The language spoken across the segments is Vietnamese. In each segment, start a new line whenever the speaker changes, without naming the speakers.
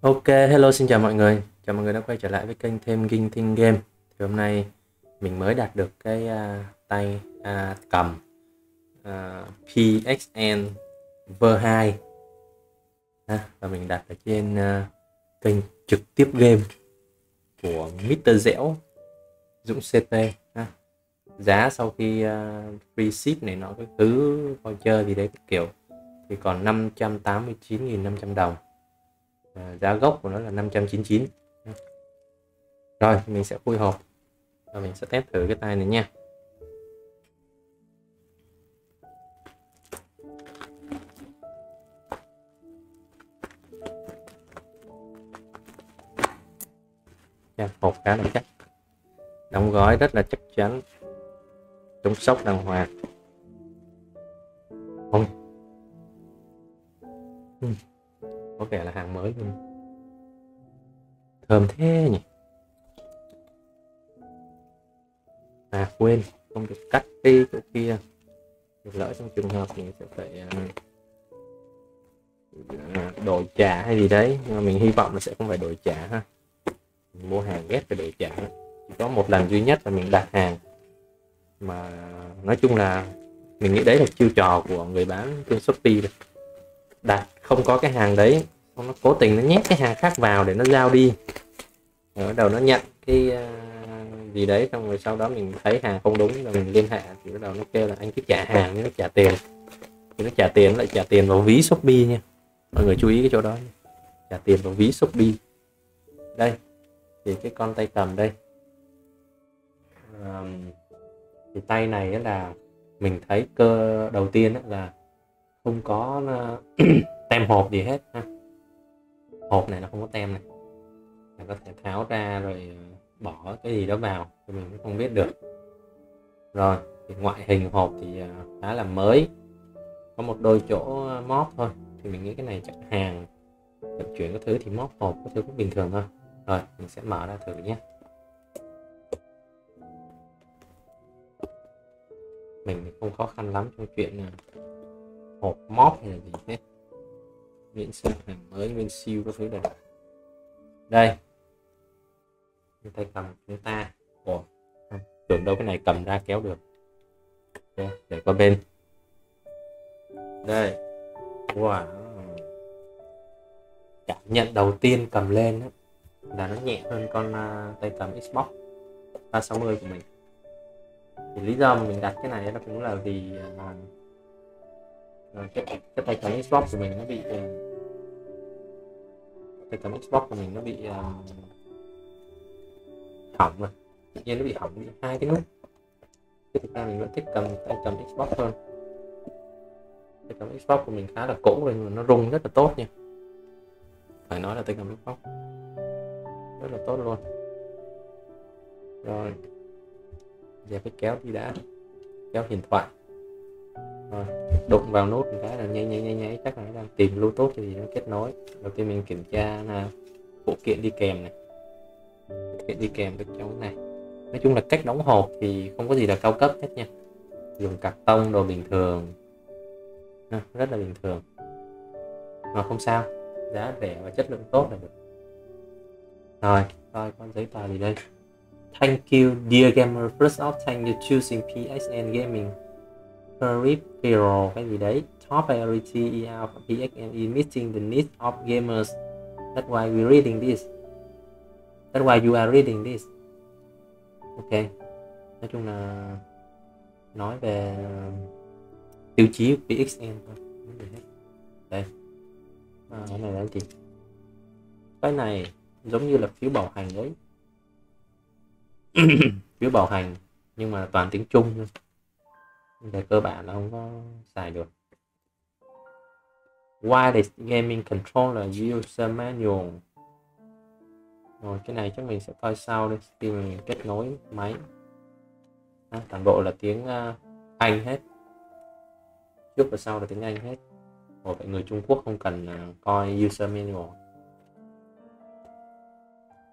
Ok, hello, xin chào mọi người. Chào mọi người đã quay trở lại với kênh Thêm King Thing Game. Thì hôm nay mình mới đạt được cái tay cầm PXN V2 và mình đặt ở trên kênh trực tiếp game của Mr. Dẻo Dũng CT. Giá sau khi free ship này nọ cái thứ voucher gì đấy các kiểu thì còn 589.500 đồng. Giá gốc của nó là 599. Rồi mình sẽ khui hộp và mình sẽ test thử cái tay này nha. Hộp khá là chắc, đóng gói rất là chắc chắn, chống sốc đàng hoàng. Ôi, có vẻ là hàng mới luôn, thơm thế nhỉ. Quên không được cắt đi chỗ kia, lỡ trong trường hợp mình sẽ phải đổi trả hay gì đấy, nhưng mà mình hy vọng là sẽ không phải đổi trả ha. Mình mua hàng ghét phải đổi trả, chỉ có một lần duy nhất là mình đặt hàng mà nói chung là mình nghĩ đấy là chiêu trò của người bán trên Shopee rồi. Đặt không có cái hàng đấy, nó cố tình nó nhét cái hàng khác vào để nó giao đi, rồi bắt đầu nó nhận cái gì đấy, xong rồi sau đó mình thấy hàng không đúng là mình liên hệ thì bắt đầu nó kêu là anh cứ trả hàng, nó trả tiền, thì nó trả tiền lại trả tiền vào ví Shopee nha, mọi người chú ý cái chỗ đó nha. Trả tiền vào ví Shopee. Đây thì cái con tay cầm đây, thì tay này là mình thấy cơ đầu tiên là không có tem hộp gì hết ha. Hộp này là không có tem này, là có thể tháo ra rồi bỏ cái gì đó vào thì mình cũng không biết được. Rồi thì ngoại hình hộp thì khá là mới, có một đôi chỗ móp thôi, thì mình nghĩ cái này chắc hàng vận chuyển các thứ thì móp hộp các thứ cũng bình thường thôi. Rồi mình sẽ mở ra thử nhé. Mình không khó khăn lắm trong chuyện hộp móp hay là gì hết, miễn sao hàng mới nguyên siêu các thứ này. Đây tay cầm chúng ta, tưởng đâu cái này cầm ra kéo được. Để qua bên đây. Wow, cảm nhận đầu tiên cầm lên là nó nhẹ hơn con tay cầm Xbox 360 của mình. Thì lý do mà mình đặt cái này nó cũng là vì cái tay cầm Xbox của mình nó bị tay cầm Xbox của mình nó bị hỏng rồi, tự nhiên nó bị hỏng, bị hai cái nút. Thế thực ra mình vẫn thích cầm tay cầm Xbox hơn. Tay cầm Xbox của mình khá là cũ rồi nhưng mà nó rung rất là tốt nha, phải nói là tay cầm Xbox rất là tốt luôn. Rồi giờ cái kéo đi đã, kéo điện thoại. Rồi đụng vào nút một cái là nháy, chắc là nó đang tìm Bluetooth thì nó kết nối. Đầu tiên mình kiểm tra là phụ kiện đi kèm này, phụ kiện đi kèm được trong cái này. Nói chung là cách đóng hộp thì không có gì là cao cấp hết nha, dùng cạc tông đồ bình thường, rất là bình thường mà không sao, giá rẻ và chất lượng tốt là được. Rồi coi con giấy tờ gì đây. Thank you dear gamer, first off thank you choosing PXN Gaming Peripheral cái gì đấy, top priority ER PXN is meeting the needs of gamers, that's why we're reading this, that's why you are reading this. Ok, nói chung là nói về tiêu chí của PXN thôi. Đây cái này là gì, cái này giống như là phiếu bảo hành đấy. Phiếu bảo hành nhưng mà toàn tiếng Trung thôi, về cơ bản là không có xài được. Wireless Gaming Controller User Manual. Rồi cái này chắc mình sẽ coi sau đây khi mà mình kết nối máy. Toàn bộ là tiếng Anh hết, trước và sau là tiếng Anh hết. Vậy người Trung Quốc không cần coi User Manual.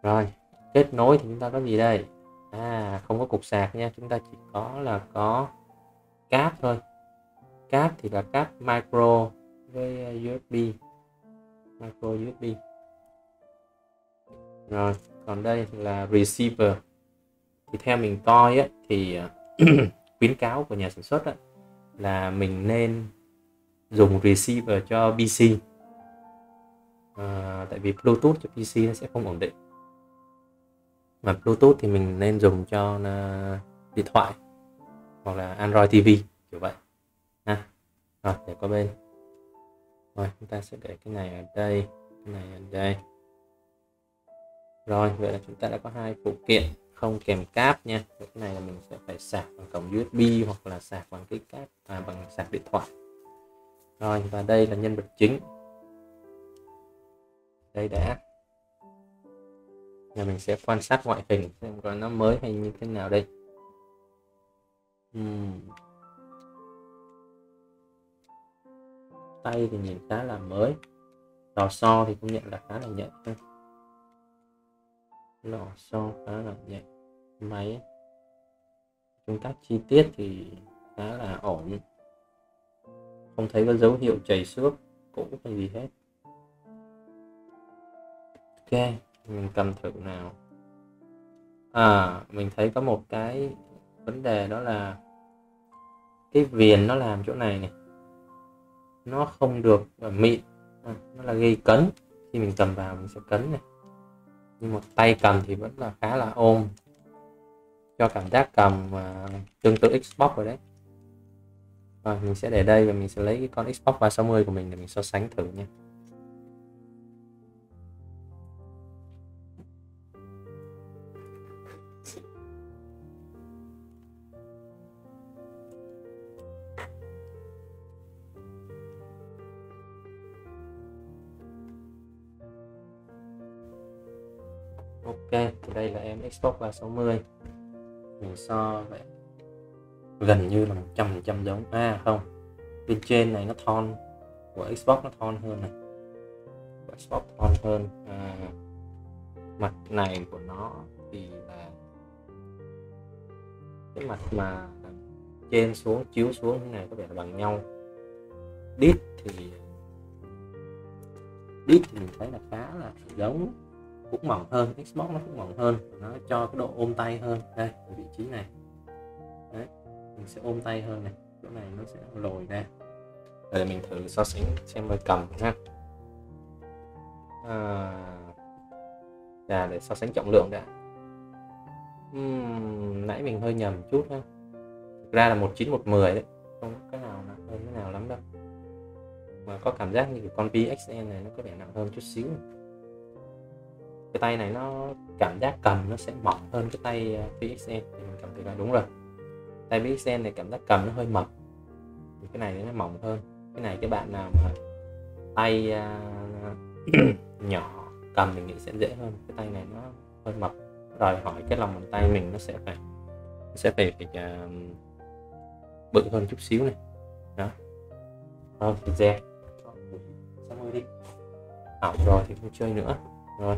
Rồi kết nối thì chúng ta có gì đây? Không có cục sạc nha, chúng ta chỉ có cáp thôi. Cáp thì là cáp micro với USB, micro USB. Rồi, còn đây là receiver. Thì theo mình coi á, thì khuyến cáo của nhà sản xuất á, là mình nên dùng receiver cho PC. Tại vì Bluetooth cho PC nó sẽ không ổn định. Mà Bluetooth thì mình nên dùng cho điện thoại hoặc là Android TV kiểu vậy ha. Rồi, để qua bên. Rồi, chúng ta sẽ để cái này ở đây, cái này ở đây. Rồi, vậy là chúng ta đã có hai phụ kiện không kèm cáp nha. Cái này là mình sẽ phải sạc bằng cổng USB hoặc là sạc bằng cái cáp bằng sạc điện thoại. Rồi, và đây là nhân vật chính. Đây đã. Nhà mình sẽ quan sát ngoại hình xem coi nó mới hay như thế nào đây. Tay thì nhìn khá là mới. Lò xo thì công nhận là khá là nhạy. Lò xo khá là nhạy. Máy công tác chi tiết thì khá là ổn, không thấy có dấu hiệu chảy xước cũ hay gì hết. Ok, mình cầm thử nào. Mình thấy có một cái vấn đề, đó là cái viền nó làm chỗ này này nó không được mịn, nó là gây cấn. Khi mình cầm vào mình sẽ cấn này, nhưng một tay cầm thì vẫn là khá là ôm, cho cảm giác cầm tương tự Xbox rồi đấy. Rồi, mình sẽ để đây và mình sẽ lấy cái con Xbox 360 của mình để mình so sánh thử nha. Ok, đây là em Xbox 360. Mình so vậy gần như là 100% giống. Không, bên trên này nó thon, của Xbox nó thon hơn này, của Xbox thon hơn. Mặt này của nó thì là cái mặt mà trên xuống chiếu xuống thế này có vẻ là bằng nhau. Đít thì mình thấy là khá là giống, cũng mỏng hơn. Xbox nó cũng mỏng hơn, nó cho cái độ ôm tay hơn. Đây, ở vị trí này đấy, mình sẽ ôm tay hơn này, chỗ này nó sẽ lồi ra. Để mình thử so sánh xem với cầm ha. Để so sánh trọng lượng đã. Nãy mình hơi nhầm chút ha, thực ra là 19 110 đấy, không có cái nào nặng hơn cái nào lắm đâu, mà có cảm giác như cái con PXL này nó có vẻ nặng hơn chút xíu. Cái tay này nó cảm giác cầm nó sẽ mỏng hơn cái tay PXL, thì mình cảm thấy là đúng rồi. Tay PXL này cảm giác cầm nó hơi mập, thì cái này nó mỏng hơn. Cái này cái bạn nào mà tay nhỏ cầm mình nghĩ sẽ dễ hơn. Cái tay này nó hơi mập, đòi hỏi cái lòng bàn tay mình nó sẽ phải bự hơn chút xíu này đó. Rồi thì dè xong rồi đi, hỏng rồi thì không chơi nữa. Rồi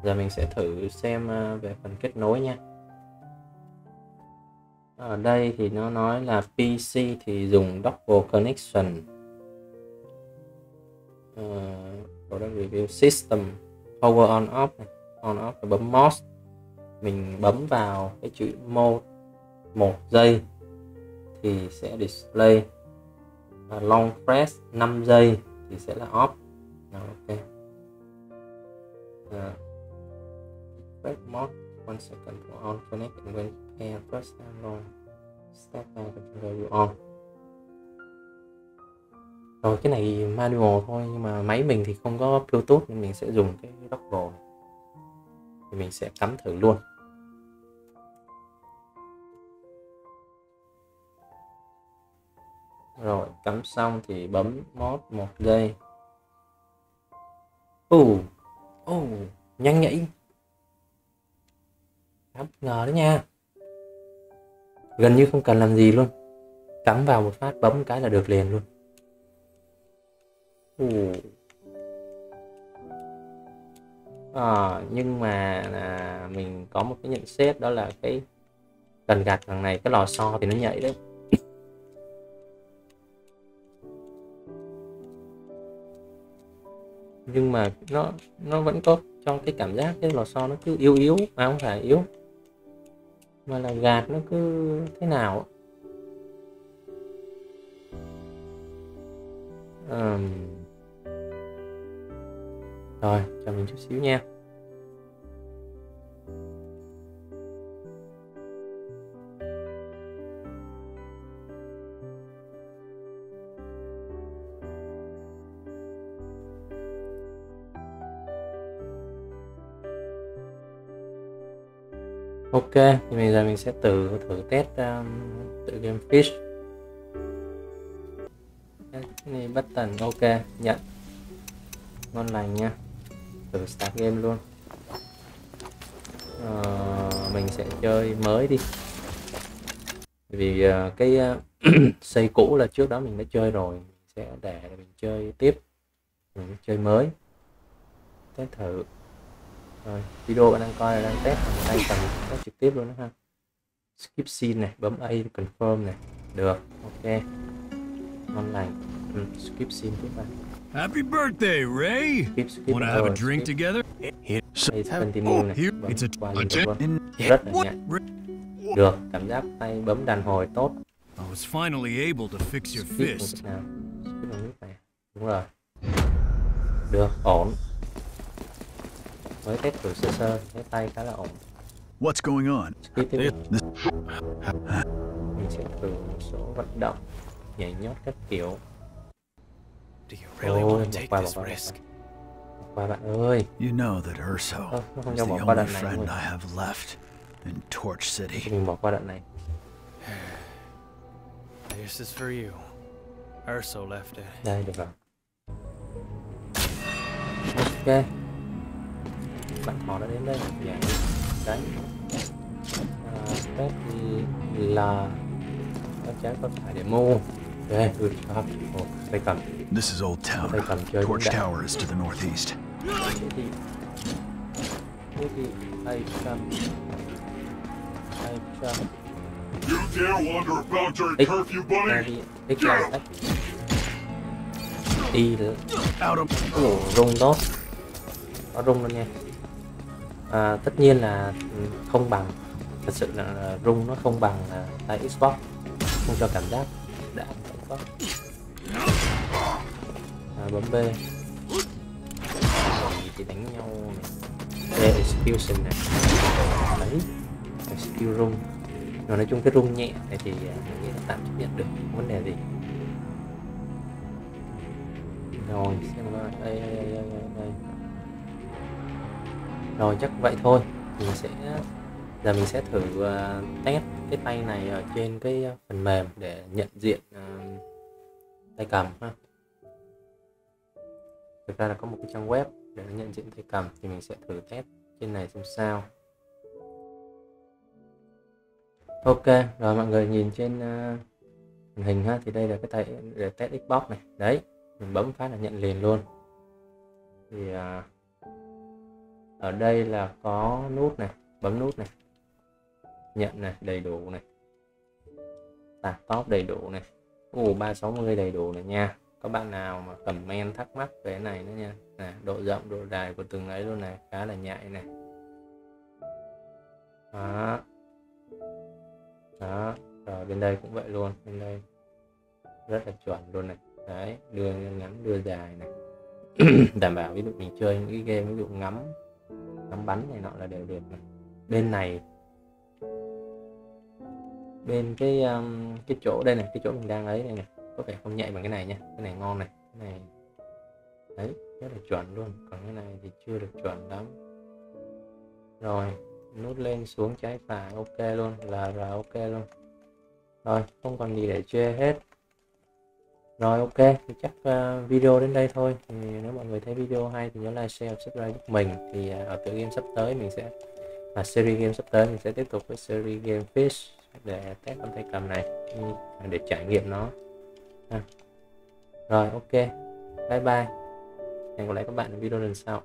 giờ mình sẽ thử xem về phần kết nối nha. Ở đây thì nó nói là PC thì dùng Double Connection. Có đang review System Power on off này. On off là bấm mouse, mình bấm vào cái chữ mode 1 giây thì sẽ display, long press 5 giây thì sẽ là off. Ok. Press mode 1 second for on connect and when pair press down long step by controller you on. Rồi cái này manual thôi, nhưng mà máy mình thì không có Bluetooth nên mình sẽ dùng cái dongle này. Thì mình sẽ cắm thử luôn. Rồi cắm xong thì bấm mode 1 giây. Nhanh nhạy, bất ngờ đấy nha, gần như không cần làm gì luôn, cắm vào một phát bấm cái là được liền luôn. Nhưng mà mình có một cái nhận xét, đó là cái cần gạt thằng này, cái lò xo thì nó nhạy đấy. Nhưng mà nó vẫn có cho cái cảm giác cái lò xo nó cứ yếu yếu, mà không phải yếu mà là gạt nó cứ thế nào. Rồi chờ mình chút xíu nha. Ok, thì bây giờ mình sẽ thử test tự game fish. Này button ok, nhận. Ngon lành nha. Thử start game luôn. Mình sẽ chơi mới đi. Vì cái xây cũ là trước đó mình đã chơi rồi, mình sẽ để mình chơi tiếp. Mình chơi mới. Test thử. Rồi, video bạn đang coi là đang test, mình đang cần test trực tiếp luôn đó ha. Skip scene này, bấm A confirm này. Được, ok. Ngon lành. Skip scene tiếp vào.
Happy birthday, Ray!
Skip
Wanna have a
rồi,
drink
skip.
together?
Đây continue này, bấm qua liên tục luôn. Rất là nhẹ. Được, cảm giác tay bấm đàn hồi tốt.
I was finally able to fix your fist.
Skip bằng nút này. Đúng rồi. Được, ổn. Mới test thử sơ sơ, cái tay khá là ổn.
What's going on?
Skip tiếp. Mình sẽ thử một số vận động, nhảy nhót các kiểu. Ôi, bỏ qua bạn ơi.
You know that Urso
Nó không
is
cho
the
bỏ qua
only
đoạn này
friend
thôi.
I have left in Torch City.
Mình bỏ qua đoạn này.
This is for you. Urso left it.
Đây, được rồi. Ok. Bạn họ đã đến đây. Nhảy, đánh. Test thì là các trái có phải để mua. Ok, good job. Tay cầm.
This is Old Town.
Tay cầm chơi
Torch
cũng đã.
Tower is to the northeast.
Thế thì tay cầm.
You dare wander about during curfew, buddy?
Tích ra tách. Đi nữa.
Out of
Rung tốt. Có rung luôn nha. Tất nhiên là không bằng. Thật sự là rung nó không bằng tay Xbox. Không cho cảm giác đã Xbox. Bấm B. Thì đánh nhau này. Execution này. Đấy. Skill rung. Rồi nói chung cái rung nhẹ này thì mình nghĩ là tạm chấp nhận được, không vấn đề gì. Rồi xem coi đây. Rồi chắc vậy thôi. Giờ mình sẽ thử test cái tay này ở trên cái phần mềm để nhận diện tay cầm ha. Thực ra là có một cái trang web để nhận diện tay cầm, thì mình sẽ thử test trên này xem sao. Ok, rồi mọi người nhìn trên màn hình ha, thì đây là cái tay để test Xbox này. Đấy, mình bấm phát là nhận liền luôn. Thì ở đây là có nút này, bấm nút này. Nhận này, đầy đủ này. Tag top đầy đủ này. 360 đầy đủ này nha. Có bạn nào mà comment thắc mắc về cái này nữa nha. Nè, độ rộng, độ dài của từng ấy luôn này, khá là nhạy này. Đó, rồi bên đây cũng vậy luôn, bên đây rất là chuẩn luôn này. Đấy, đưa ngắn đưa dài này. Đảm bảo ví dụ mình chơi những cái game ví dụ ngắm bắn này nọ là đều được này. Bên này, bên cái chỗ đây này, cái chỗ mình đang ấy đây này, có vẻ không nhạy bằng cái này nha. Cái này ngon này, cái này đấy rất là chuẩn luôn, còn cái này thì chưa được chuẩn lắm. Rồi nút lên xuống trái phải ok luôn, là ok luôn. Rồi không còn gì để chê hết. Rồi ok, thì chắc video đến đây thôi. Thì nếu mọi người thấy video hay thì nhớ like, share, subscribe giúp mình. Thì ở tựa game sắp tới mình sẽ series game sắp tới mình sẽ tiếp tục với series game Fish để test con tay cầm này, để trải nghiệm nó. Rồi ok, bye bye, hẹn gặp lại các bạn ở video lần sau.